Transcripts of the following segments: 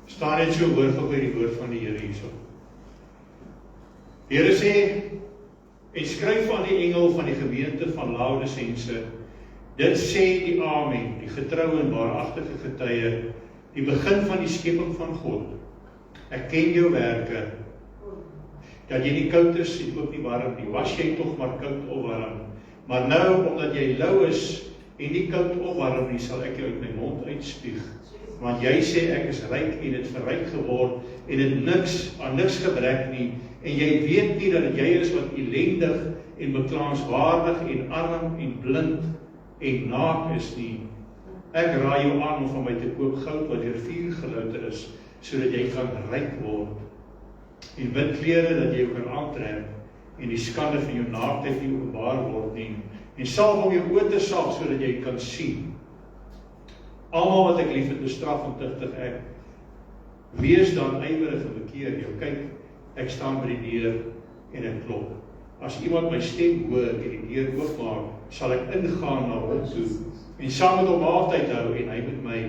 Staan net so woord op by die woord van die Here hierso. Die Here sê, en skryf aan die engel van die gemeente van Laodicense, dit sê die Amen, die getroue en waaragtige getuie, die begin van die skeping van God. Ek ken jou werke, dat jy nie koud is en ook nie warm nie, was jy tog maar koud of warm. Maar nou, omdat jy lou is en nie koud of warm nie, sal ek jou uit my mond uitspuug. Want jy sê ek is ryk en het verryk geword en het aan niks gebrek nie, en jy weet nie dat jy is wat elendig en beklaanswaardig en arm en blind en naak is nie. Ek raai jou aan om van my te koop goud wat deur vuur gelouter is, sodat jy kan ryk word, en wit klere dat jy jou kan aantrek, en die skande van jou naaktheid nie openbaar word nie, en salf om jou oë te salf, sodat jy kan sien. Almal wat ek lief het, bestraf en tugtig ek. Wees dan ywerig en bekeer jou. Kyk, ek staan by die deur en ek klop. As iemand my stem hoor en die deur oopmaak, sal ek ingaan na hom toe, en saam met hom maaltyd hou, en hy met my.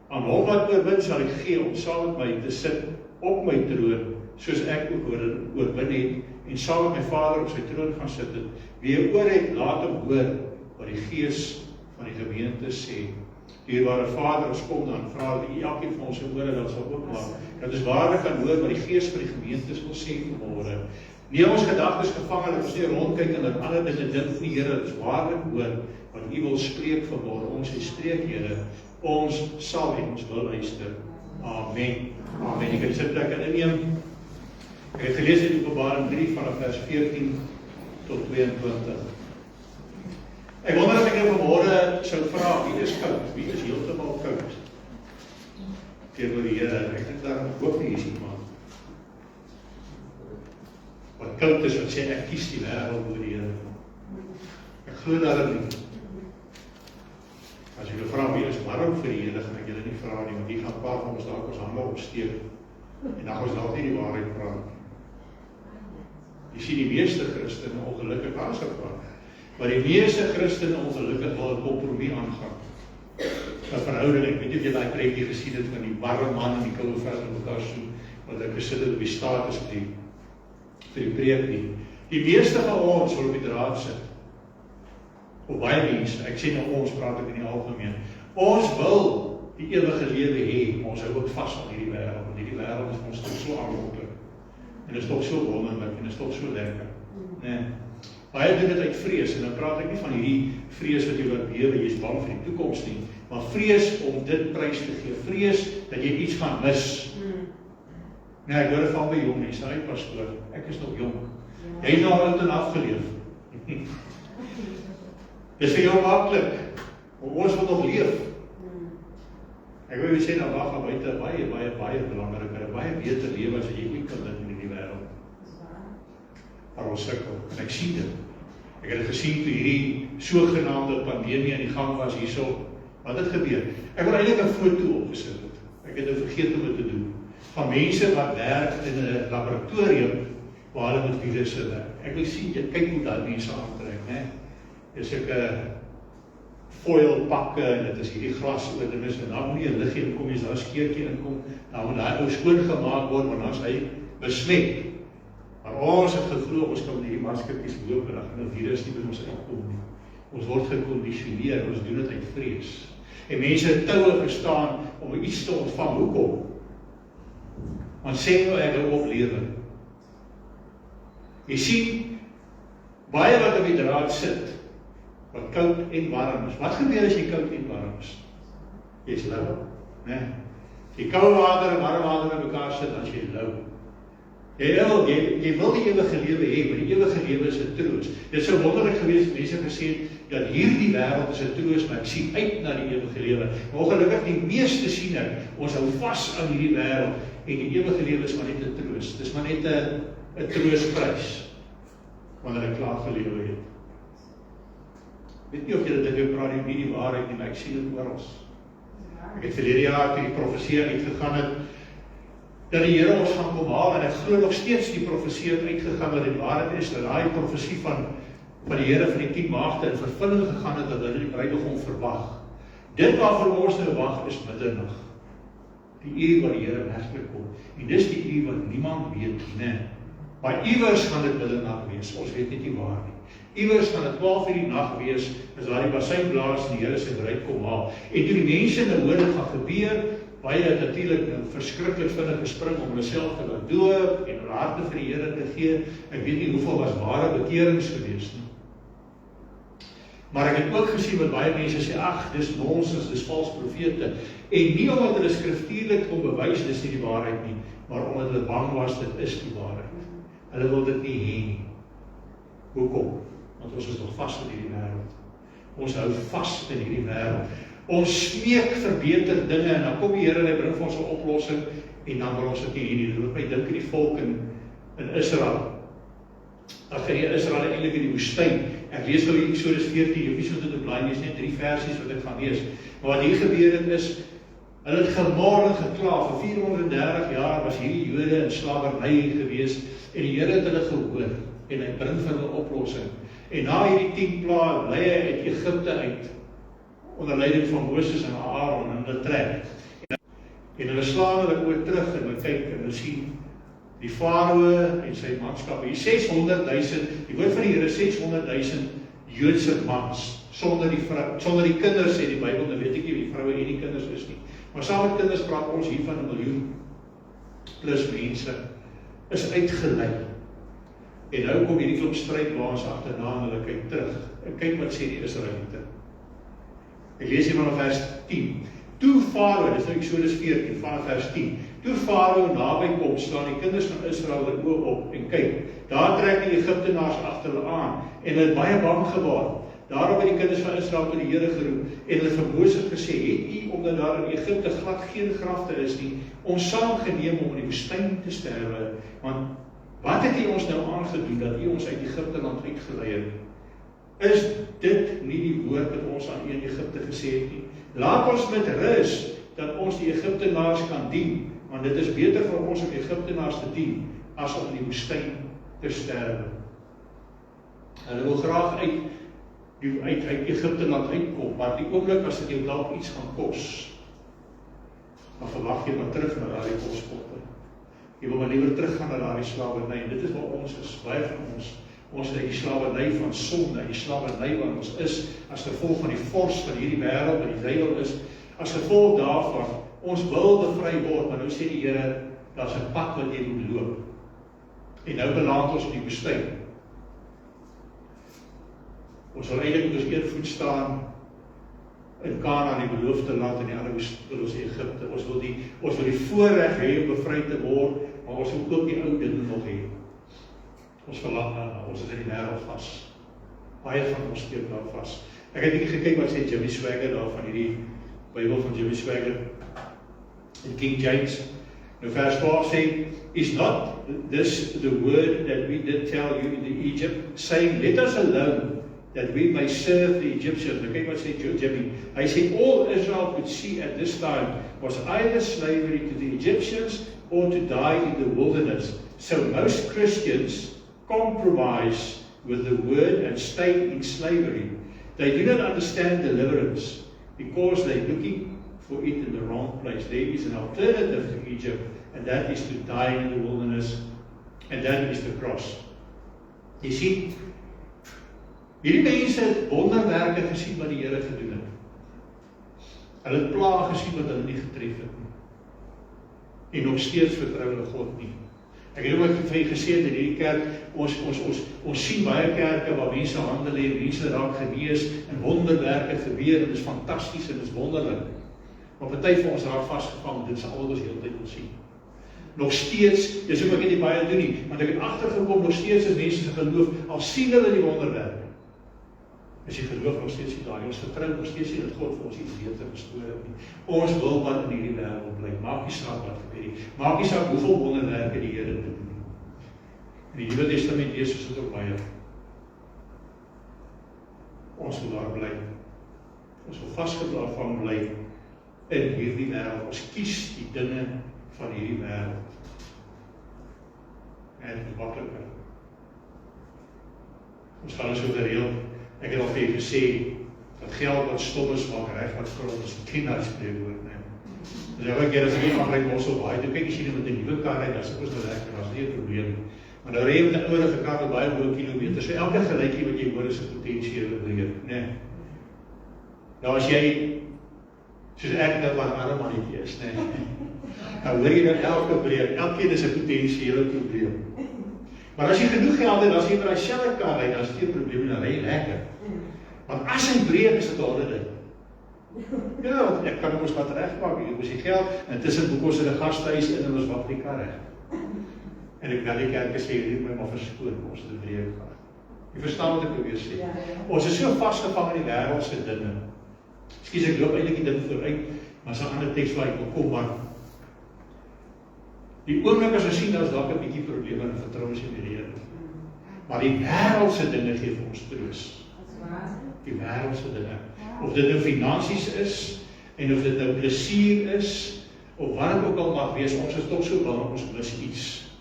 Aan hom wat oorwin sal ek gee om saam met my te sit op my troon, soos ek ook oorwin het, en saam met my Vader op sy troon gaan sit het. Wie 'n oor het, laat hom hoor wat die Gees van die gemeente sê. Dierbare Vader, ons kom dan, vra dat U elkeen van ons se ore dan sal oopmaak, dat ons waarlik kan hoor wat die Gees van die gemeentes wil sê vanmôre. Nie ons gedagtes gevang dat ons nie rondkyk en dat ander dinge dink nie, Here, dat ons waarlik hoor wat U wil spreek vanmôre. Ons spreek, Here, ons sal en ons wil luister. Amen. Amen. Ek kan die sitplek inneem. Ek het gelees in Openbaring 3 vanaf vers 14 tot 22. Ek wonder of ek nou vanmôre sou vra, wie is koud? Wie is heeltemal koud? Teenoor die Here. Ek dink daar hoop nie is iemand wat koud is, wat sê ek kies die wêreld oor die Here. Ek glo daarin nie. As jy vra wie is warm vir die Here, gaan ek julle nie vra nie, want die gaan paar van ons dalk ons hande opsteek en dan ons dalk nie die waarheid praat. Jy sien die meeste Christene ongelukkig aanspreek. Maar die meeste Christene ongelukkig wil 'n kompromie aangaan. 'n Verhouding, ek weet nie of jy daai prentjie gesien het van die warm man en die koue vrou in mekaar soen, wat ek gesit het op die status vir die preek nie. Die meeste van ons wil op die draad sit. Op baie mense, ek sê nou ons, praat ek in die algemeen. Ons wil die ewige lewe hê, ons hou ook vas aan hierdie wêreld, want hierdie wêreld is ons toch so aanlokkelijk. En is toch so wonderlik, en is toch so lekker. Nee. Baie doen dit uit vrees, en dan praat ek nie van hierdie vrees wat jy wat behewe, jy is bang vir die toekoms nie, maar vrees om dit prys te gee, vrees dat jy iets gaan mis. Nee, ek hoor van by jong nie, sê pastoor, ek is nog jong. Jy het nou oud en afgeleef. Dis vir jou maklik, ons wil nog leef. Ek wil sê, nou daar gaan buite baie belangriker, baie beter lewe as jy ooit kan dink in die wêreld. Maar ons sukkel, en ek sien dit. Ek het gesien toe hierdie sogenaamde pandemie aan die gang was hierso. Wat het gebeur? Ek wil eintlik 'n foto opgesit het. Ek het dit vergeet om dit te doen. Van mense wat werk in 'n laboratorium waar hulle met virusse werk. Ek wil sien, jy kyk hoe daai mense aantrek, né? Dis ek 'n foil pakke en dit is hierdie glas oor dit is en dan moet jy 'n liggie inkom, as daar 'n skeurtjie inkom, dan moet daai ou skoon gemaak word want dan is hy besmet. Maar ons het geglo ons kan met hierdie maskertjies loop en dan gaan 'n virus nie by ons uitkom nie. Ons word gekondisioneer, ons doen dit uit vrees. En mense het toue gestaan om iets te ontvang. Hoekom? Want sê nou ek hou op lewe. Jy sien, baie wat op die draad sit, wat koud en warm is. Wat gebeur as jy koud en warm is? Jy is lou, né? Jy koue water en warm water met mekaar sit, dan is jy lou. Jy wil die ewige lewe hê, maar die ewige lewe is 'n troos. Dit sou wonderlik gewees het, mense gesê dat hierdie wêreld is 'n troos, maar ek sien uit na die ewige lewe. Maar ongelukkig die meeste sien ek, ons hou vas aan hierdie wêreld en die ewige lewe is maar net 'n troos. Dis maar net 'n troosprys wanneer ek klaar gelewe het. Weet nie of julle dink ek praat nie die waarheid nie, maar ek sien dit oral. Ek het verlede jaar toe die profesie uitgegaan het dat die Here ons gaan kom haal, en ek glo nog steeds die profesie het uitgegaan dat die waarheid is, dat daai profesie van die Here van die 10 maagde in vervulling gegaan het, dat hulle die bruidegom verwag. Dit waarvoor ons nou wag is middernag. die uur wat die Here werklik kom. En dis die uur wat niemand weet nie. Maar iewers gaan dit middernag wees, ons weet net nie waar nie. Iewers gaan dit 12 uur die nag wees, as daar die basyn blaas en die Here sy bruid kom haal. En toe die mense nou hoor dit gaan gebeur, baie het natuurlik verskriklik vinnig gespring om hulle self te laat doop en hulle harte vir die Here te gee. Ek weet nie hoeveel was ware bekerings gewees nie. Maar ek het ook gesien wat baie mense sê, ag, dis nonsens, dis vals profete. En nie omdat hulle skriftuurlik kon bewys dis nie die waarheid nie, maar omdat hulle bang was dit is die waarheid. Hulle wil dit nie hê nie. Hoekom? Want ons is nog vas in hierdie wêreld. Ons hou vas in hierdie wêreld. Ons smeek vir beter dinge en dan kom die Here en hy bring vir ons 'n oplossing en dan wil ons dit nie hê nie. Dit laat my dink aan die volk in Israel. Dan gaan die Israel eintlik in die woestyn. Ek lees nou Eksodus 14, jy hoef nie so te blaai nie, is net 3 versies wat ek gaan lees. Maar wat hier gebeur het is, hulle het gemor en gekla, vir 430 jaar was hierdie Jode in slawerny gewees, en die Here het hulle gehoor, en hy bring vir hulle 'n oplossing. En na hierdie 10 plaae lei hy uit Egipte uit, onder leiding van Moses en Aaron, en hulle trek. En hulle slaan hulle oor terug, en hulle kyk, en hulle sien, die Farao en sy manskap, hier 600.000, die woord van die Here 600.000 Joodse mans, sonder die kinders, sê die Bybel, nou weet ek nie wie die vroue en die kinders is nie, maar saam met kinders praat ons hier van 1 miljoen plus mense, is uitgelei. En nou kom hierdie klop strydwaans agterna en hulle kyk terug, en kyk wat sê die Israeliete. Ek lees hier vanaf vers 10. Toe Farao, dis nou Eksodus 14, vanaf vers 10, toe Farao naby kom, staan die kinders van Israel hulle oë op en kyk, daar trek die Egiptenaars agter hulle aan, en hulle het baie bang geword. Daarop het die kinders van Israel tot die Here geroep, en hulle vir Moses gesê, het u, omdat daar in Egipte glad geen grafte is nie, ons saamgeneem om in die woestyn te sterwe, want wat het u ons nou aangedoen, dat u ons uit Egipte land uitgelei het? Is dit nie die woord wat ons aan u in Egipte gesê het nie? Laat ons met rus, dat ons die Egiptenaars kan dien, want dit is beter vir ons om Egiptenaars te dien, as om in die woestyn te sterwe. Hulle wil graag uit Egipte laat uitkom, maar die oomblik as dit jou dalk iets gaan kos, dan verwag jy maar terug na daardie kospotte. Jy wil maar liewer teruggaan na daardie slawerny, en dit is wat ons is, baie van ons is uit die slawerny van sonde, uit die slawerny wat ons is, as gevolg van die vors van hierdie wêreld, wat die duiwel is, as gevolg daarvan, ons wil bevry word, maar nou sê die Here, daar's 'n pad wat jy moet loop. En nou beland ons in die woestyn. Ons sal eintlik met ons een voet staan in Kanaan, die beloofde land, en die ander wil ons Egipte. Ons wil die voorreg hê om bevry te word, maar ons wil ook die ou dinge nog hê. Ons verlang daarna, ons is in die wêreld vas. Baie van ons steek daar vas. Ek het nie gekyk wat sê Jimmy Swaggart daar van hierdie Bybel van Jimmy Swaggart in King James. Nou vers 12 sê, is not this the word that we did tell you in the Egypt, saying, let us alone, that we may serve the Egyptians. Nou kyk wat sê Jimmy. Hy sê, all Israel could see at this time was either slavery to the Egyptians or to die in the wilderness. So most Christians compromise with the word and stay in slavery. They do not understand deliverance because they're looking for it in the wrong place. There is an alternative to Egypt, and that is to die in the wilderness, and that is the cross. Jy sien, hierdie mense het wonderwerke gesien wat die Here gedoen het. Hulle het plaae gesien wat hulle nie getref het nie. En nog steeds vertrou hulle God nie. Ek het ook vir julle gesê in hierdie kerk, ons sien baie kerke waar mense hande lê, mense raak genees en wonderwerke gebeur, en dit is fantasties en dit is wonderlik. Maar party van ons raak vasgevang, dit is al wat ons heeltyd wil sien. Nog steeds, dis hoekom ek nie baie doen nie, want ek het agtergekom, nog steeds is mense se geloof, al sien hulle die wonderwerke. As jy geloof nog steeds nie daai, ons vertrou nog steeds nie dat God vir ons iets beter gestoor het nie. Ons wil wat in hierdie wêreld bly. Maak nie saak wat gebeur nie. Maak nie saak hoeveel wonderwerke die Here doen nie. In die Nuwe Testament lees ons dit ook baie. Ons wil daar bly. Ons wil vasgevang bly in hierdie wêreld. Ons kies die dinge van hierdie wêreld. En dit is makliker. Ons gaan ons oor reël. Ek het al vir gesê, dat geld wat stom is, maak reg wat grond is, ken dat spreekwoord, nee. Dus elke keer as ek nie aanry Mossel Baai, toe kyk as jy met 'n nuwe kar ry, dan suppos nou lekker, daar's nie 'n probleem. Maar nou ry jy met 'n ouerige kar met baie hoë kilometers, so elke geluidjie wat jy hoor is 'n potensiële breek, né? Nou as jy soos ek nou van 'n ander mannetjie is, né? Nou hoor jy nou elke breek, elkeen is 'n potensiële probleem. Maar as jy genoeg geld het, as jy met daai selfe kar ry, dan is dit 'n probleem en dan ry jy lekker. Want as hy breek, is dit 'n harde ding. Ja, want ek kan mos wat regmaak, ek moes die geld, en tussen boek ons in 'n gastehuis in en ons wag die kar reg. En ek na die kerk sê, jy moet my maar verskoon, ons het 'n breek gehad. Jy verstaan wat ek probeer sê. Ja. Ons is so vasgevang in die wêreldse dinge. Ekskuus, ek loop eintlik die ding vooruit, maar is 'n ander teks waar ek wil kom, maar die oomblik as ons sien, daar is dalk 'n bietjie probleme en vertrou ons in die Here. Maar die wêreldse dinge gee vir ons troos. Die wêreldse dinge. Of dit nou finansies is, en of dit nou plesier is, of wat dit ook al mag wees, ons is toch so bang, ons mis iets.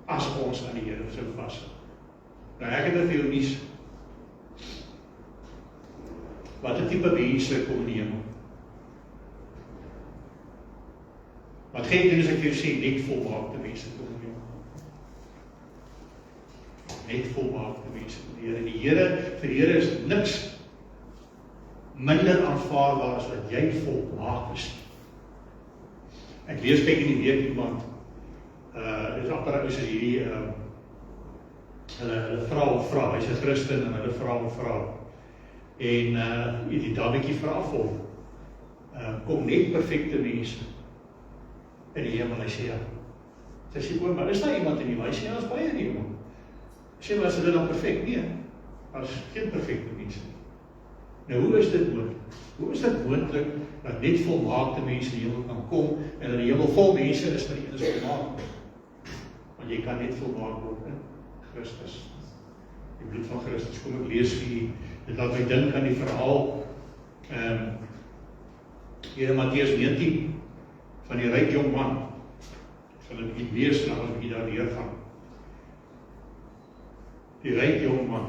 As ons aan die Here sou vashou. Nou ek het dit vir jou nuus. Wat 'n tipe mense kom in die hemel? Wat gaan jy doen as ek vir jou sê, net volmaakte mense kom in die hemel? Net volmaakte mense kom in die Here. Die Here, vir die Here is niks minder aanvaarbaar as wat jy volmaak is. Ek lees kyk in die week iemand, dit is amper is hierdie, hulle vra, hy's 'n Christen en hulle vra. En die dametjie vra vir hom, kom net perfekte mense in die hemel, hy sê ja. Sy sê, maar is daar iemand in die hemel? Hy sê, ja, is baie in die hemel. Hy sê, maar is hulle dan perfect? Nee, daar is geen perfekte mense nie. Nou, hoe is dit moontlik? Hoe is dit moontlik dat net volmaakte mense in die hemel kan kom en in die hemel vol mense is maar die een is volmaak? Want jy kan net volmaak word in Christus. Die bloed van Christus. Kom ek lees vir jy, dit laat my dink aan die verhaal hier in Matteus 19 van die ryk jong man. Ek sal dit bietjie lees en dan ons bietjie daar neergaan. Die ryk jong man.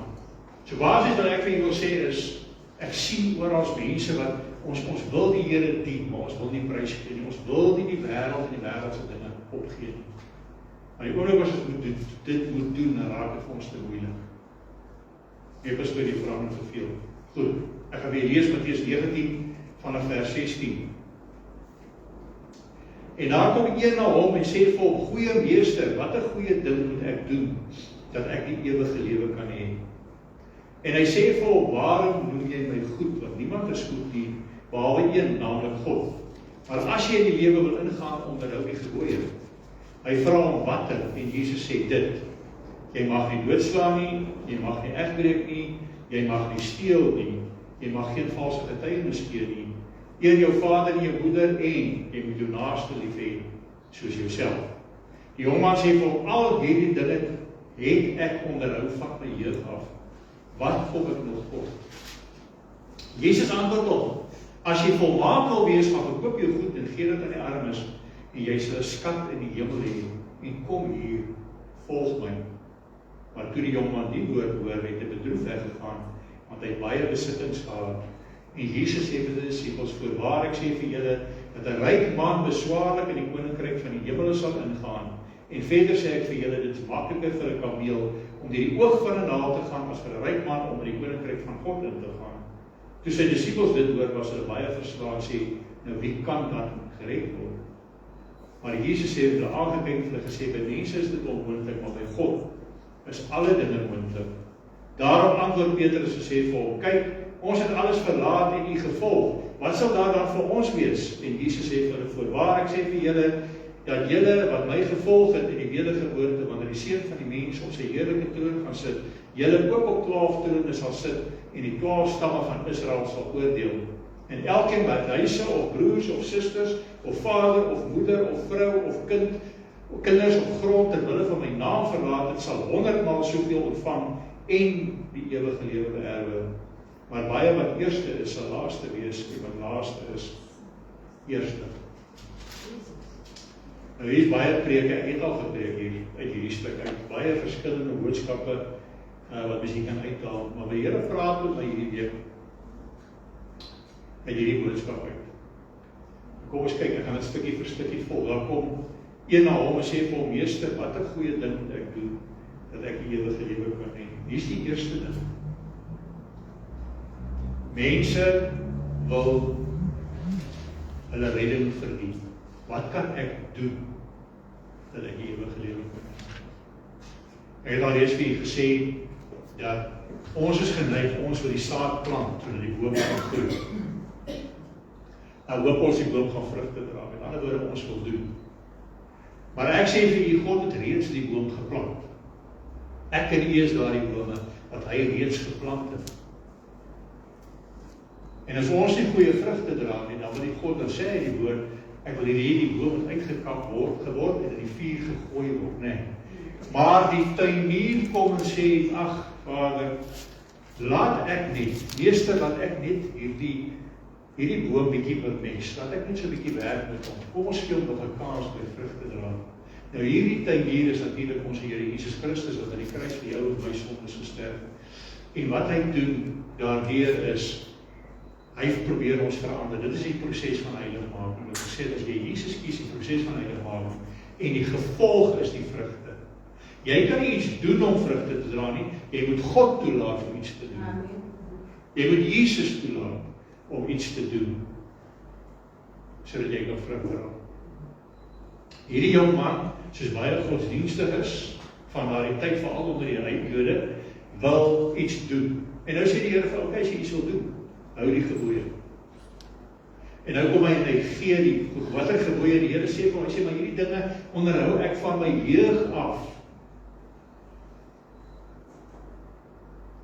So basies wat ek vir jy wil sê is, ek sien oral mense wat ons wil die Here dien, maar ons wil nie prys gee nie. Ons wil nie die wêreld en die wêreldse dinge opgee nie. Maar die oomblik as ons dit moet doen, dan raak dit vir ons te moeilik. Ek bespreek die vraag te veel. Goed, ek gaan weer lees Matteus 19 vanaf vers 16. En daar kom een na hom en sê vir hom, goeie meester, wat 'n goeie ding moet ek doen, dat ek die ewige lewe kan hê? En hy sê vir hom, waarom noem jy my goed? Want niemand is goed nie, behalwe een, naamlik God. Maar as jy in die lewe wil ingaan, onderhou die gebooie. Hy vra hom watter, en Jesus sê dit, jy mag nie doodslaan nie, jy mag nie egbreek nie, jy mag nie steel nie, jy mag geen valse getuienis gee nie, eer jou vader en jou moeder en jy moet jou naaste lief hê soos jouself. Die jongman sê vir hom, al hierdie dinge het ek onderhou van my jeug af. Wat kom ek nog kort? Jesus antwoord hom, as jy volmaak wil wees, maar verkoop jou goed en gee dit aan die armes, en jy sal 'n skat in die hemel hê, en kom hier, volg my. Maar toe die jongman die woord hoor, het hy bedroef weggegaan, want hy het baie besittings gehad. En Jesus sê vir die disippels, voorwaar ek sê vir julle, dat 'n ryk man beswaarlik in die koninkryk van die hemel sal ingaan. En verder sê ek vir julle, dit is makliker vir 'n kameel om deur die oog van 'n naald te gaan as vir 'n ryk man om in die koninkryk van God in te gaan. Toe sy disippels dit hoor, was hulle baie verslaan, sê, nou wie kan dan gered word? Maar Jesus sê hulle aangekyk hulle gesê, by mense is dit onmoontlik, maar by God is alle dinge moontlik. Daarop antwoord Petrus en sê vir hom, kyk, ons het alles verlaat en u gevolg. Wat sal daar dan vir ons wees? En Jesus sê vir hulle, voorwaar ek sê vir julle, dat julle wat my gevolg het in die wedergeboorte, wanneer die Seun van die mens op sy heerlike troon gaan sit, julle ook op 12 trone sal sit en die 12 stamme van Israel sal oordeel. En elkeen wat huise of broers of susters of vader of moeder of vrou of kinders of grond ter wille van my naam verlaat het, sal 100-maal soveel ontvang en die ewige lewe beerwe. Maar baie wat eerste is, sal laaste wees, en wat laaste is, eerste. Nou hier is baie preke, ek het al gepreek hier, uit hierdie stuk uit, baie verskillende boodskappe, wat mens hier kan uithaal, maar die Here praat met my hierdie week, uit hierdie boodskap uit. Kom ons kyk, ek gaan dit stukkie vir stukkie volg. Daar kom een na hom en sê vir hom, meester, wat 'n goeie ding moet ek doen, dat ek die ewige lewe kan hê. Hier is die eerste ding. Mense wil hulle redding verdien. Wat kan ek doen, dat ek die ewige lewe kan hê? Ek het al reeds vir julle gesê, dat ons is geneig, ons wil die saad plant, sodat die boom kan groei. Nou hoop ons die boom gaan vrugte dra, met ander woorde ons wil doen. Maar ek sê vir u, God het reeds die boom geplant. Ek en u is daardie bome, wat hy reeds geplant het. En as ons nie goeie vrugte dra nie, dan wil die God dan sê in die woord, ek wil hierdie boom wat uitgekap geword en in die vuur gegooi word, nee. Maar die tuinier kom en sê, ag Vader, laat ek net, meester, laat ek net hierdie boom bietjie bemest, laat ek net so bietjie werk met hom, kom ons gee hom nog 'n kans by vrugte dra. Nou hierdie tuinier is natuurlik ons Here Jesus Christus, wat aan die kruis vir jou en my sondes gesterf. En wat hy doen daardeur is, hy probeer ons verander. Dit is die proses van heiligmaking. Ek sê, as jy Jesus kies, die proses van heiligmaking, en die gevolg is die vrugte. Jy kan nie iets doen om vrugte te dra nie, jy moet God toelaat om iets te doen. Amen. Jy moet Jesus toelaat om iets te doen, sodat jy kan vrug dra. Hierdie jong man, soos baie godsdienstig is, van daardie tyd, veral onder die Jode, wil iets doen. En nou sê die Here vir hom, as jy iets wil doen, hou die gebooie. En nou kom hy en hy gee die, watter gebooie die Here sê vir hom, hy sê, maar hierdie dinge onderhou ek van my jeug af.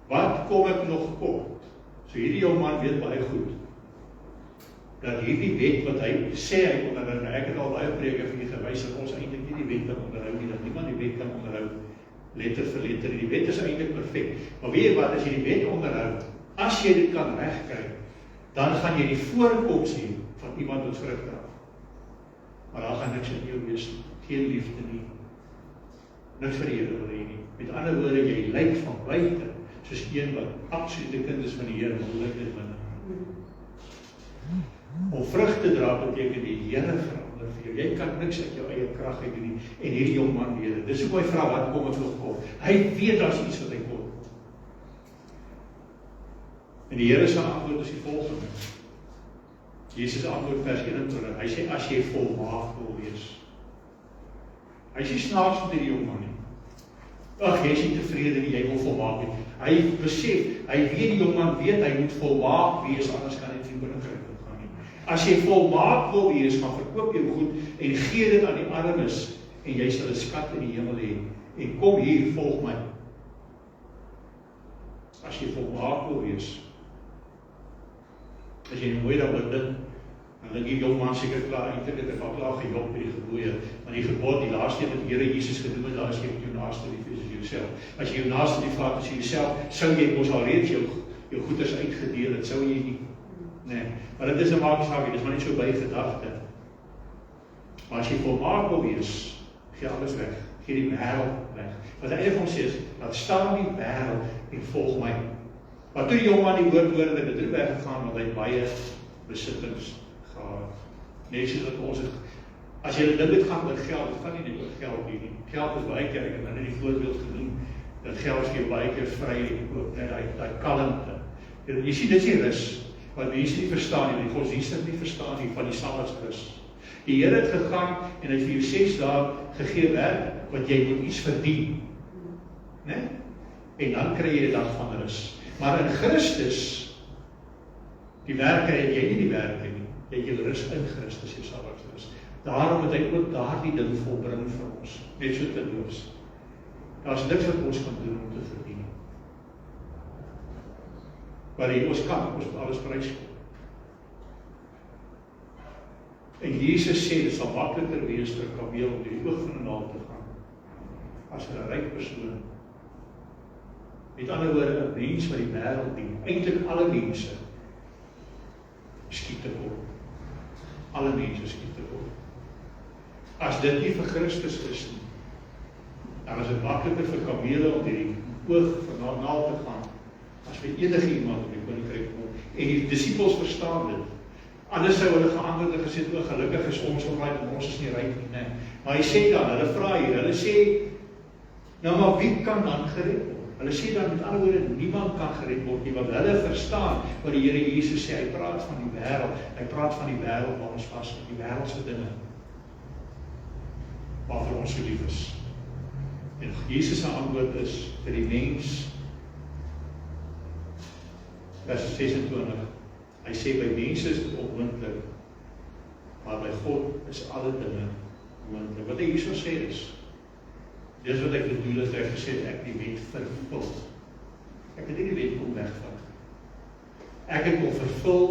Wat kom ek nog kort? So hierdie jong man weet baie goed, dat hierdie wet wat hy sê hy onderhou, ek het al baie preke vir die gewys, dat ons eintlik nie die wet kan onderhou nie, dat niemand die wet kan onderhou, letter vir letter, die wet is eintlik perfek. Maar weet jy wat, as jy die wet onderhou, as jy dit kan regkry, dan gaan jy die voorkoms hê van iemand wat vrug dra. Maar daar gaan niks in jou wees, geen liefde nie, niks vir die Here wil hê nie. Met ander woorde, jy lyk van buite, soos een wat absolute kind is van die Here, maar lyk dit binne. Om vrug te dra beteken die Here verander vir jou. Jy kan niks uit jou eie krag uit doen nie. En hierdie jong man weet dit. Dis hoekom hy vra, wat kom ek nog kort? Hy weet daar's iets wat hy kort. En die Here se antwoord is die volgende. Jesus antwoord vers 21. Hy sê, as jy volmaak wil wees. Hy sê snaaks met hierdie jong man nie. Ag, jy is nie tevrede nie, jy wil volmaak wees. Hy besef, hy weet die jong man weet, hy moet volmaak wees, anders kan hy nie koninkryk gaan nie. As jy volmaak wil wees, gaan verkoop jou goed en gee dit aan die armes en jy sal 'n skat in die hemel hê. En kom hier, volg my. As jy volmaak wil wees, as jy mooi daaroor dink, dan dink die jong man seker klaar, eintlik het hy al klaar gejok by die gebooie, want die gebod, die laaste wat die Here Jesus gedoen het, daar is jy met jou naaste lief is as jouself. As jy jou naaste lief gehad as jouself, sou jy mos al reeds jou goeders uitgedeel het, sou jy nie. Nee, maar dit is 'n maak saak, dit is maar net so by gedagte. Maar as jy volmaak wil wees, gee alles weg, gee die wêreld weg. Wat hy van sê is, laat staan die wêreld en volg my. Maar toe die jong man die woord hoor, het hy dit weggegaan, want hy baie besittings gehad. Net soos dat ons het, as jy dink dit gaan oor geld, dit gaan nie net oor geld nie. Geld is baie keer, ek het nou die voorbeeld genoem, dat geld is vir baie keer vry, daai kalmte. Jy sien, dit is die rus, wat mense nie verstaan nie, die godsdienstig nie verstaan nie, van die Sabbatsrus. Die Here het gegaan en hy het vir jou 6 dae gegee werk, wat jy moet iets verdien. Nee? En dan kry jy 'n dag van rus. Maar in Christus, die werk kry jy nie die werk nie, jy het jou rus in Christus, jou Sabbatsrus. Daarom het hy ook daardie ding volbring vir ons, net so te loos. Daar's niks wat ons kan doen om te verdien. Maar ons kan, ons moet alles prys. En Jesus sê, dit sal makliker wees vir 'n kameel om die oog van 'n naald te gaan, as vir 'n ryk persoon. Met ander woorde, 'n mens wat die wêreld dien, eintlik alle mense, skiet te word. Alle mense skiet te word. As dit nie vir Christus is nie, dan is dit makliker vir kamele om die oog van 'n naald te gaan, as vir enige iemand om die koninkryk te kom. En die disippels verstaan dit. Anders sou hulle geantwoord en gesê, gelukkig is ons alright en ons is nie ryk nie, nee. Maar hy sê dan, hulle vra hier, hulle sê, nou maar wie kan dan gered word? Hulle sê dan met ander woorde, niemand kan gered word nie, want hulle verstaan wat die Here Jesus sê, hy praat van die wêreld, hy praat van die wêreld waar ons vas is, die wêreldse dinge, waarvoor ons so lief is. En Jesus se antwoord is vir die mens, vers 26, hy sê by mense is dit onmoontlik, maar by God is alle dinge moontlik. Wat hy hierso sê is, dis wat ek bedoel het, hy gesê ek die wet vervul. Ek het nie die wet kom wegvat. Ek het kom vervul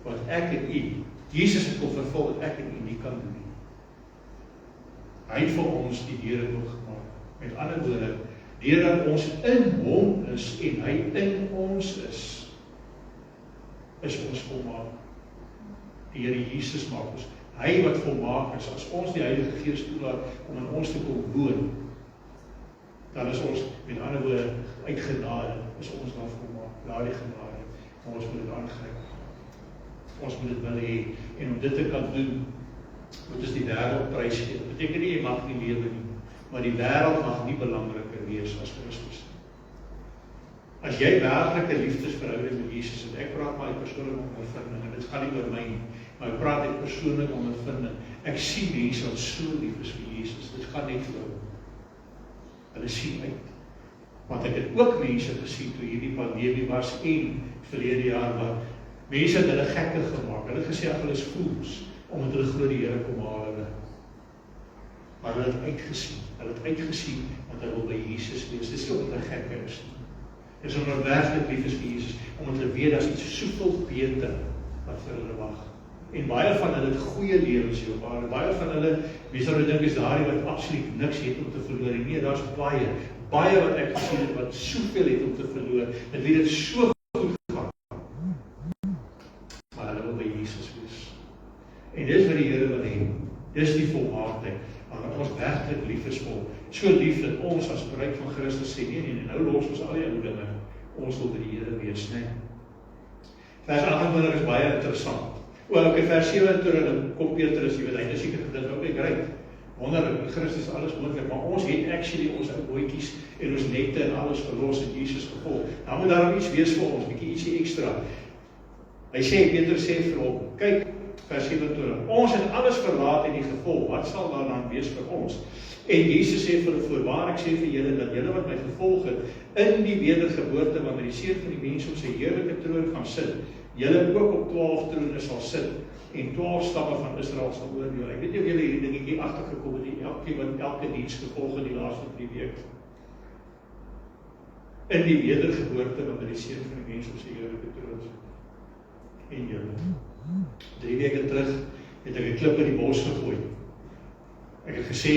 wat ek en u, Jesus het kom vervul wat ek en u nie kan doen. Hy het vir ons die deure oopgemaak. Met ander woorde, deurdat ons in hom is en hy in ons is ons volmaak. Die Here Jesus maak ons. Hy wat volmaak is, as ons die Heilige Gees toelaat om in ons te kom woon, dan is ons, met ander woorde, uit genade, is ons dan volmaak, laat die genade, maar ons moet dit aangryp. Ons moet dit wil hê, en om dit te kan doen, moet ons die wêreld prys gee. Dat beteken nie, jy mag nie lewe nie, maar die wêreld mag nie belangriker wees as Christus. As jy werklike liefdesverhouding met Jesus het, ek praat maar uit persoonlike ondervinding, en dit gaan nie oor my nie, maar ek praat uit persoonlike ondervinding. Ek sien mense wat so lief is vir Jesus, dit gaan net vir hulle. Hulle sien uit. Want ek het ook mense gesien toe hierdie pandemie was en verlede jaar waar mense het hulle gekke gemaak. Hulle het gesê ag hulle is fools omdat hulle glo die Here kom haal hulle. Maar hulle het uitgesien. Hulle het uitgesien want hulle wil by Jesus wees. Dis nie omdat hulle gekke is nie. Dis omdat hulle werklik lief is vir Jesus, omdat hulle weet daar's iets soveel beter wat vir hulle wag. En baie van hulle het goeie lewens hier op aarde. Baie van hulle, wie sou dink is daardie wat absoluut niks het om te verloor. Nee, daar's baie wat ek gesien het wat soveel het om te verloor. Dit weet dit so goed gaan. Maar hulle wil by Jesus wees. En dis wat die Here wil hê. Dis die volmaaktheid. Want ons werklik lief is vir hom. So lief dat ons as bruid van Christus sê, nee, nou los ons al die ou dinge. Ons wil by die Here wees, nee. Vers 28 is baie interessant. Ook in vers 27 dan kom Petrus, jy weet, hy het seker gedink, okay, great. Wonderlik, Christus alles moontlik, maar ons het actually ons ou bootjies en ons nette en alles verlos in Jesus gevolg. Dan moet daar iets wees vir ons, bietjie ietsie ekstra. Hy sê, Petrus sê vir hom, kyk, vers 27, ons het alles verlaat en die gevolg, wat sal daar dan wees vir ons? En Jesus sê vir hulle, voorwaar ek sê vir julle, dat julle wat my gevolg het, in die wedergeboorte, wanneer die Seun van die mens op sy heerlike troon gaan sit, julle ook op 12 trone sal sit, en 12 stamme van Israel sal oordeel. Ek weet nie of julle hierdie dingetjie agtergekom het, elke diens gevolg in die laaste 3 weke. In die wedergeboorte, wanneer die Seun van die mens op sy heerlike troon sit. En julle. 3 weke terug, het ek 'n klip in die bos gegooi. Ek het gesê,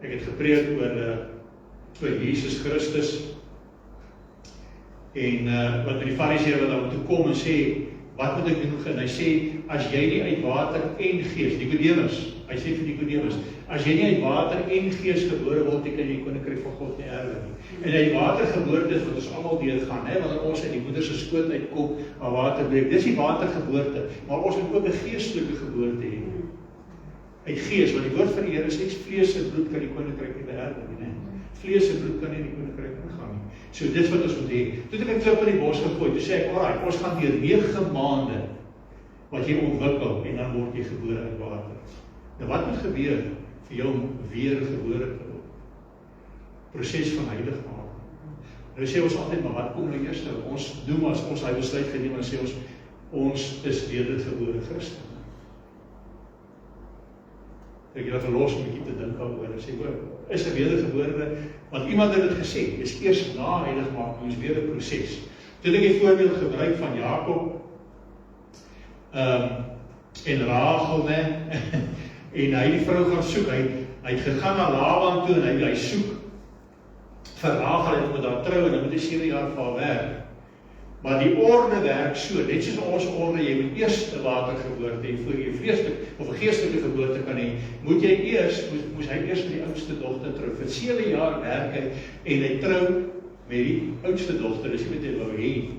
ek het gepreek oor Jesus Christus, en wat die Fariseërs wat daar toe kom en sê, wat moet ek doen? En hy sê, as jy nie uit water en gees, Nikodemus, hy sê vir Nikodemus, as jy nie uit water en gees gebore word, kan jy die koninkryk van God nie erwe nie. En uit watergeboorte is wat ons almal deurgaan, wanneer ons uit die moeder se skoot uitkom, waar water breek. Dis die watergeboorte, maar ons moet ook 'n geestelike geboorte hê. Uit gees, want die woord van die Here sê, vlees en bloed kan die koninkryk nie beerwe nie. Vlees en bloed kan nie die koninkryk ingaan nie. So dit wat ons moet hê. Toe het ek 'n klip in die bos gegooi, toe sê ek, alright, ons gaan deur 9 maande wat jy ontwikkel en dan word jy gebore uit water. Nou wat moet gebeur vir jou om weer gebore te word? Proses van heiligmaking. Nou sê ons altyd, maar wat kom nou eers nou? Ons doen as ons hy besluit geneem en sê ons is wedergebore Christen. Ek het verlos om 'n bietjie te dink daaroor en sê, is 'n wedergebore, want iemand het dit gesê, is eers na heiligmaking, is weer 'n proses. Toe het ek die voorbeeld gebruik van Jakob en Rachel, en hy die vrou gaan soek, hy het gegaan na Laban toe en hy soek vir Rachel, hy moet daar trou en hy moet 7 jaar vir haar werk. Maar die orde werk so, net soos ons orde, jy moet eers 'n watergeboorte hê, voor jy vleeslik of 'n geestelike geboorte kan hê, moes hy eers met die oudste dogter trou. Vir 7 jaar werk hy, en hy trou met die oudste dogter, dis nie met hy wou hê.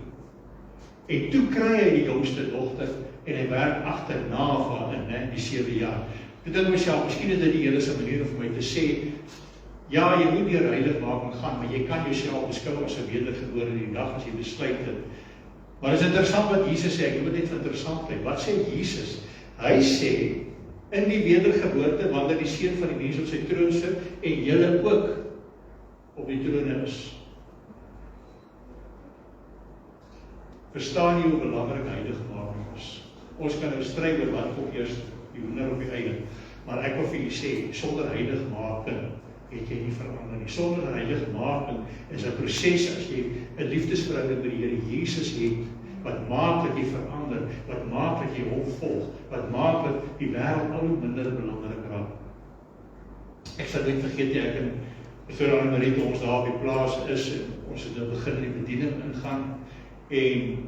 En toe kry hy die jongste dogter, en hy werk agterna vir in die 7 jaar. Ek dink myself, miskien is dit die Here se manier om vir my te sê, ja, jy moet deur heiligmaking gaan, maar jy kan jouself beskou as 'n wedergebore die dag as jy besluit dit. Maar is interessant wat Jesus sê, ek moet net interessant kyk. Wat sê Jesus? Hy sê, in die wedergeboorte, wanneer die seun van die mens op sy troon sit, en julle ook op die trone is. Verstaan jy hoe belangrik heiligmaking is? Ons kan nou stry oor wat kom eers, die hoender op die einde. Maar ek wil vir julle sê, sonder heiligmaking het jy nie verander nie. Sonder heiligmaking is 'n proses as jy 'n liefdesverhouding met die Here Jesus het, wat maak dat jy verander, wat maak dat jy hom volg, wat maak dat die wêreld al hoe minder belangrik raak. Ek sal nooit vergeet ek en vir Anne-Marie toe ons daar op die plaas is, en ons het nou begin in die bediening ingaan, en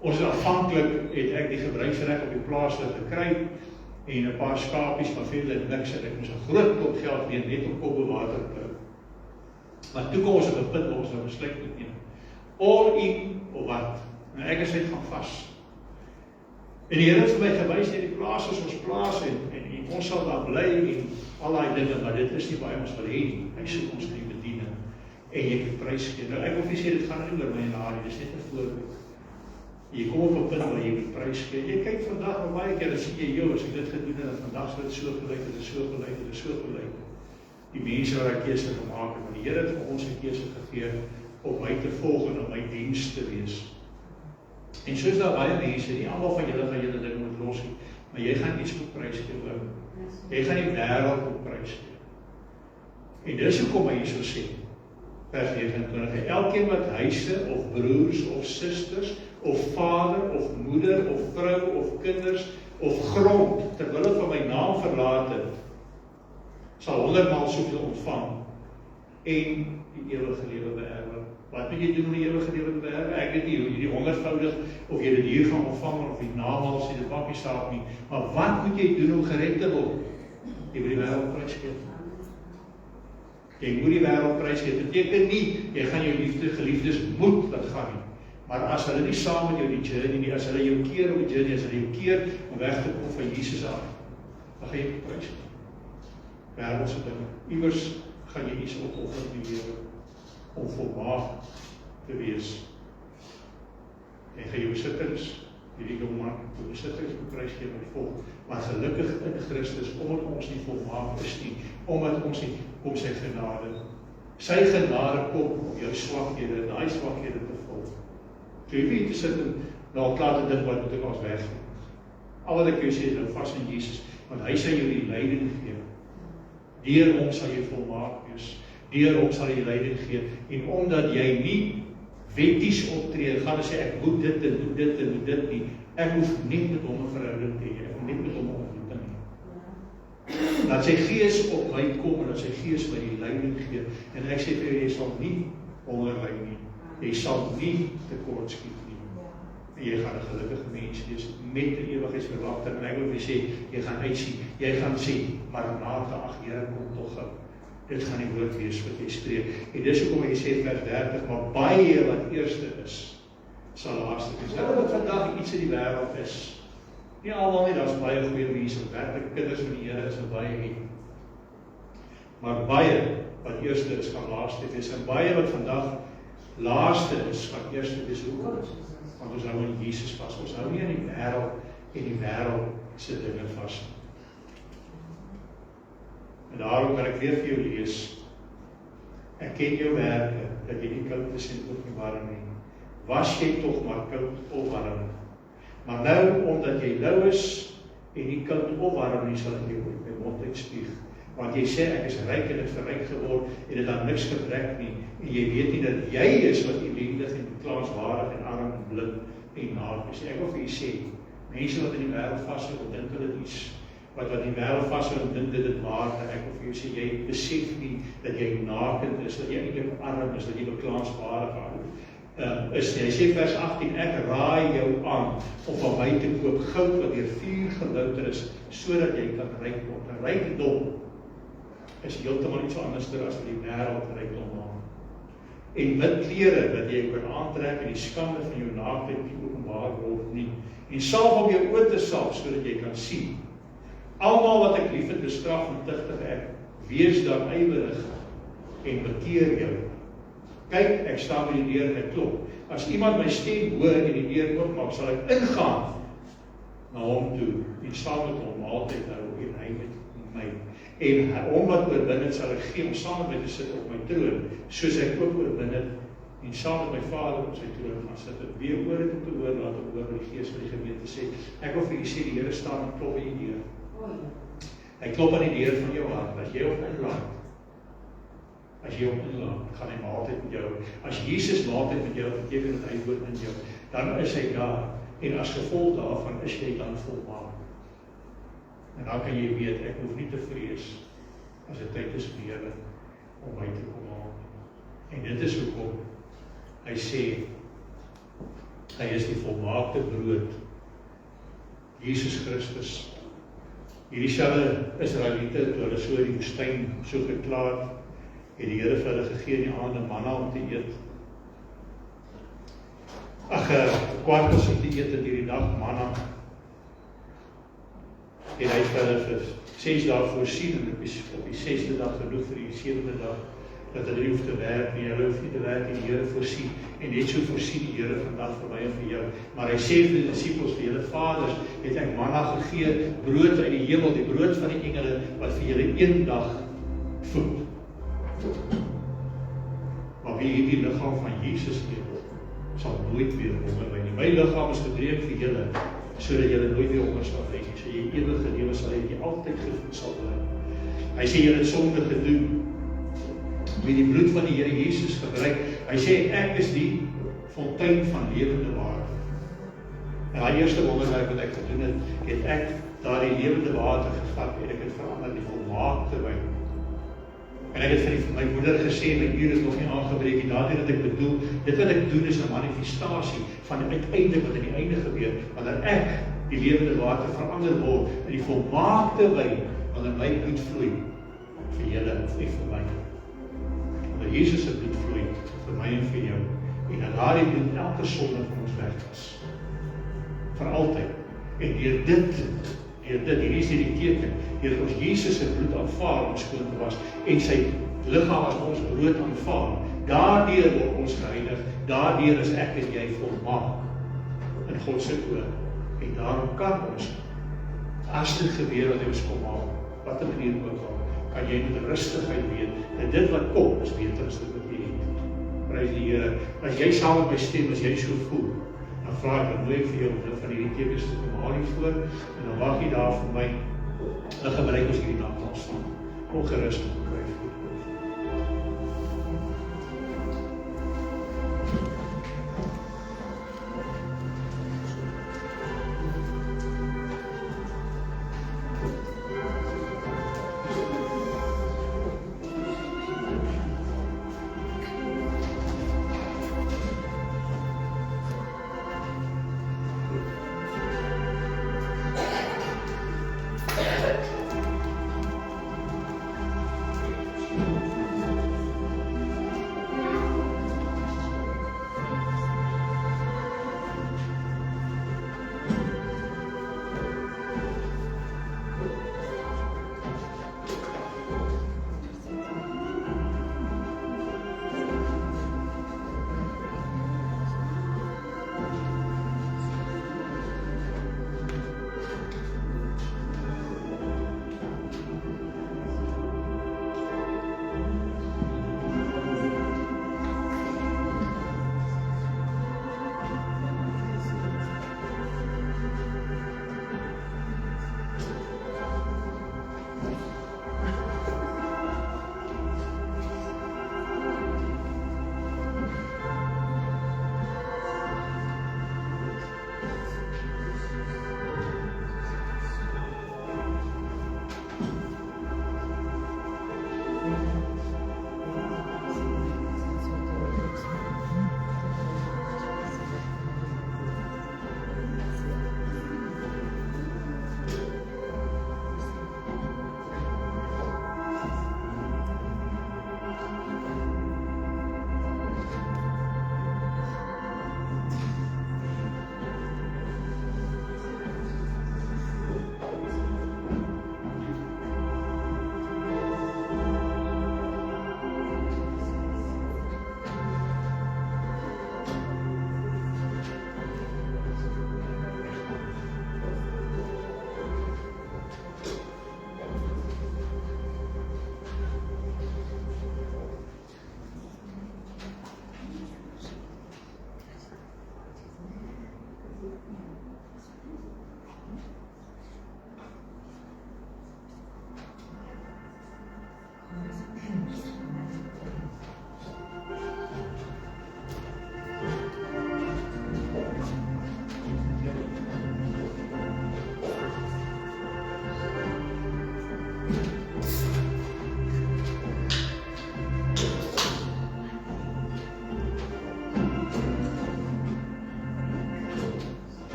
ons afhanklik het ek die gebruiksreg op die plaas gekry, en 'n paar skapies, maar verder niks, en ek moes 'n groot klomp geld leen net om kop water te kry. Maar toe kom ons op 'n punt waar ons nou besluit moet neem. All in of wat? En ek is net gaan vas. En die Here het vir my gewys dat die plaas is ons plaas en ons sal daar bly en al daai dinge, maar dit is nie baie ons wil hê nie. Hy soek ons nie bediening en jy moet prys gee. Nou ek wil vir sê dit gaan nie oor my en haar, dis net 'n voorbeeld. Jy kom op 'n punt waar jy moet prys gee. Jy kyk vandag al baie keer, dan sê jy, joh, as ek dit gedoen het, vandag sou dit so gelyk, dit is so gelyk, dit is so gelyk. Die mense wat 'n keuse gemaak het, maar die Here het vir ons 'n keuse gegee om my te volg en om my diens te wees. En soos daar baie mense, nie almal van julle gaan julle ding moet los nie, maar jy gaan iets moet prys gee oor. Jy gaan die wêreld moet prys gee. En dis hoekom hy hierso sê, vers 29, elkeen wat huise of broers of susters of vader of moeder of vrou of kinders of grond ter wille van my naam verlaat het, sal 100-maal soveel ontvang en die ewige lewe beerwe. Wat moet jy doen om die ewige lewe te beerwe? Ek weet nie hoe jy die 100voudig of jy dit hier gaan ontvang of die namaal sê dit maak nie saak nie. Maar wat moet jy doen om gered te word? Jy moet die wêreld prys gee. Jy moet die wêreld prys gee. Dit beteken nie jy gaan jou geliefdes moet laat gaan nie. Maar as hulle nie saam met jou die journey nie, as hulle jou keer op die journey, as hulle jou keer om weg te kom van Jesus af, dan gaan jy prys gee. Wêreldse dinge. Iewers gaan jy iets opoffer in die lewe om volmaak te wees. Jy gaan jou besittings, hierdie jongman, jou besittings beprys gee met die volk. Maar gelukkig in Christus, omdat ons nie volmaak is nie, omdat ons nie kom sy genade. Sy genade kom om jou swakhede en daai swakhede te volg. So jy weet te sit en nou klaar te dink wat moet ek ons weg. Al wat ek jou sê is nou vas in Jesus, want hy sal jou die leiding gee. Deur hom sal jy volmaak wees. Deur hom sal jy leiding gee. En omdat jy nie wetties optree, gaan sê ek moet dit en moet dit en moet dit nie. Ek hoef nie met hom 'n verhouding te hê. Ek hoef nie met hom 'n ontmoeting nie. Dat sy gees op my kom en dat sy gees my die leiding gee. En ek sê vir jou, jy sal nie honger ly nie. Jy sal nie tekort skiet nie. En jy gaan 'n gelukkige mens wees met 'n ewigheidsverwagting. En ek wil vir sê, jy gaan uitsien. Jy gaan sê, Maranatha, ag Here, kom tog gou. Dit gaan die woord wees wat jy spreek. En dis hoekom hy sê vers 30, maar baie wat eerste is, sal laaste wees. Nou wat vandag iets in die wêreld is. Nie almal nie, daar's baie goeie mense, werklike kinders van die Here is en baie het. Maar baie wat eerste is, gaan laaste wees. En baie wat vandag laaste is, gaan eerste wees. Hoekom? Want ons hou in Jesus vas. Ons hou nie in die wêreld en die wêreld se dinge vas. En daarom kan ek weer vir jou lees. Ek ken jou werke, dat jy nie koud is en ook nie warm nie. Was jy tog maar koud of warm. Maar nou, omdat jy lou is en nie koud of warm nie, sal ek jou met my mond uitspieg. Want jy sê ek is ryk en ek verryk geword en dit aan niks gebrek nie. En jy weet nie dat jy is wat ellendig en beklaanswaardig en arm en blind en naak is. Ek wil vir jy sê, mense wat in die wêreld vashou, dink hulle iets wat in die wêreld vashou en dink dit waar. Ek wil vir jou sê, jy besef nie dat jy nakend is, dat jy eintlik arm is, dat jy beklaanswaardig is. Hy sê vers 18, ek raai jou aan om van my te koop goud wat deur vuur gelouter is, sodat jy kan ryk word. En rykdom is heeltemal iets anders as wat die wêreld rykdom maak. en wit klere wat jy kan aantrek en die skande van jou naaktheid nie openbaar word nie. En salf om jou oë te salf sodat jy kan sien. Almal wat ek liefhet bestraf en tugtig ek, wees dan ywerig en bekeer jou. Kyk, ek staan by die deur en ek klop. As iemand my stem hoor en die deur oopmaak, sal ek ingaan na hom toe en saam met hom maaltyd hou en hy met my. En hom wat oorwin het, sal ek gee om saam met my te sit op my troon, soos ek ook oorwin het en saam met my Vader op sy troon gaan sit. En wie oor het om te hoor, laat hom hoor wat die Gees van die gemeente sê. Ek wil vir julle sê, die Here staan en klop by die deur. Hy klop aan die deur van jou hart. As jy hom inlaat, gaan hy maaltyd met jou. As Jesus maaltyd met jou beteken dat hy woon in jou, dan is hy daar. En as gevolg daarvan is jy dan volmaak. En dan kan jy weet, ek hoef nie te vrees as dit tyd is vir die Here om my te kom haal. En dit is hoekom hy sê, hy is die volmaakte brood, Jesus Christus. Hierdie selfde Israeliete, toe hulle so in die woestyn so geklaar, het die Here vir hulle gegee in die aande manna om te eet. Kwartels om te eet in hierdie dag manna. En hy het vir hulle vir 6 dae voorsien, en op die 6de dag genoeg vir die 7de dag, dat hulle nie hoef te werk nie, hulle hoef nie te werk en die Here voorsien, en net so voorsien die Here vandag vir my en vir jou. Maar hy sê vir die disciples, vir julle vaders, het ek manna gegee, brood uit die hemel, die brood van die engele, wat vir julle een dag voed. Maar wie hierdie liggaam van Jesus eet, sal nooit weer honger ly nie. My liggaam is gebreek vir julle, sodat julle nooit weer honger sal ly nie. So jy ewige lewe sal hê, jy altyd gevoed sal bly. Hy sê julle het sonde gedoen, met die bloed van die Here Jesus gebruik. Hy sê ek is die fontein van lewende water. En die eerste wonderwerk wat ek gedoen het ek daardie lewende water gevat en ek het verander die volmaakte wyn. En ek het vir my moeder gesê, my uur is nog nie aangebreek nie, daardie wat ek bedoel, dit wat ek doen is 'n manifestasie van die uiteinde wat in die einde gebeur, wanneer ek die lewende water verander word in die volmaakte wyn, wanneer my bloed vloei vir julle en vir my. Wanneer Jesus se bloed vloei vir my en vir jou, en dat daardie bloed elke sonde van ons weg is. Vir altyd. En deur dit, hierdie is die teken, deur ons Jesus se bloed aanvaar om skoon te was, en sy liggaam as ons brood aanvaar, daardeur word ons geheilig, daardeur is ek en jy volmaak in God se oë. En daarom kan ons, as dit gebeur wat hy ons kom haal, wat 'n manier ook al, kan jy met rustigheid weet, dat dit wat kom is beter as dit wat jy het. Prys die Here. As jy saam met my stem, as jy so voel, dan vra ek dan mooi vir jou om van hierdie tekens te kom haal hier voor, en dan wag jy daar vir my, dan gebruik ons hierdie nagmaal staan. Kom gerus om te kry.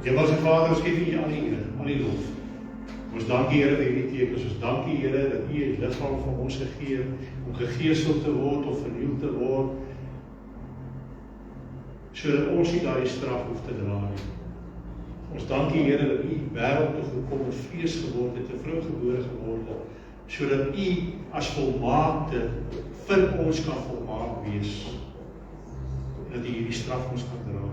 Hemelse Vader, ons gee vir U al die eer, al die lof. Ons dankie Here vir hierdie tekens, ons dankie Here dat U die liggaam van ons gegee, om gegeesel te word of vernieuw te word, sodat ons nie daardie straf hoef te dra nie. Ons dankie Here dat U wêreld toe gekom het, vlees geword het, 'n vrou gebore geword het, sodat U as volmaakte vir ons kan volmaak wees, en dat U hierdie straf ons kan dra.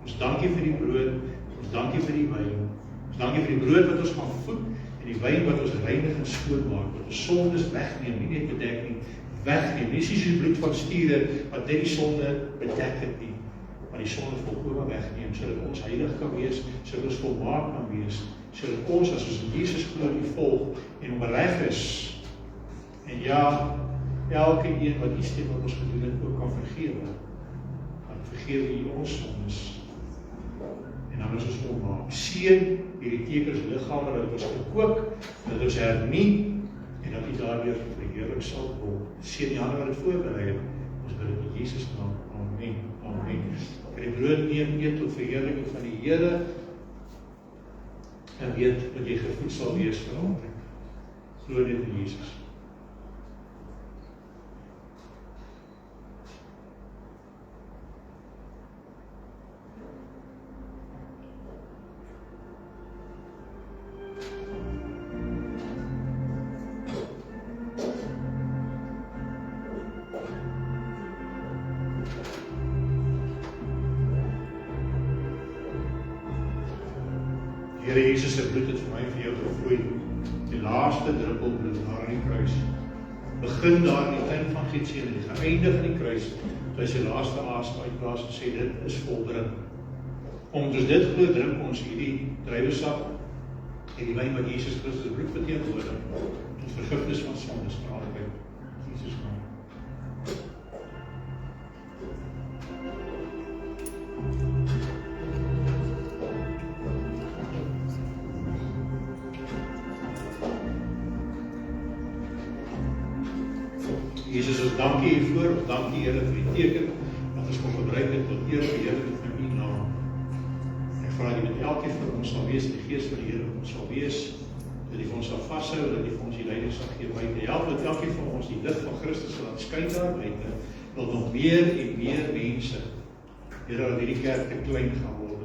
Ons dankie vir die brood, ons dankie vir die wyn, ons dankie vir die brood wat ons kan voed, en die wyn wat ons reinig en skoon maak, wat ons sondes wegneem, nie net bedek nie, wegneem, nie soos die bloed van stiere, wat net die sonde bedek het nie, maar die sonde volkome wegneem, sodat ons heilig kan wees, sodat ons volmaak kan wees, sodat ons, as ons in Jesus glo en U volg, en hom reg is, en ja, elke een wat iets teen wat ons gedoen het, ook kan vergewe. Want vergewe U ons sondes. En dan is ons volmaak. Seën hierdie tekens liggame dat ons gekook, dat ons hernie, en dat U daardeur verheerlik sal word. Seën die hande wat dit voorberei het. Ons bid dit in Jesus naam. Amen. Amen. Kan die brood neem, eet tot verheerliking van die Here, en weet dat jy gevoed sal wees vir altyd. Glo dit in Jesus. Here Jesus se bloed het vir my en vir jou gevloei, die laaste druppel bloed daar aan die kruis. Begin daar in die tuin van Getsemane, geëindig in die kruis, toe hy sy laaste asem uitblaas en sê, dit is volbring. Omdat ons dit glo, drink ons hierdie druiwesap en die wyn wat Jesus Christus bloed verteenwoordig, tot vergifnis van sondes vir altyd. Jesus naam. Jesus, ons dankie hiervoor, ons dankie Here vir die teken, dat ons kon gebruik het tot eer verheerliking van U naam. Ek vra dat U met elkeen van ons sal wees, die Gees van die Here ons sal wees, dat U vir ons sal vashou, dat U vir ons die leiding sal gee buite. Help dat elkeen van ons die lig van Christus sal laat skyn daar buite, dat nog meer en meer mense, Here, dat hierdie kerk te klein gaan word,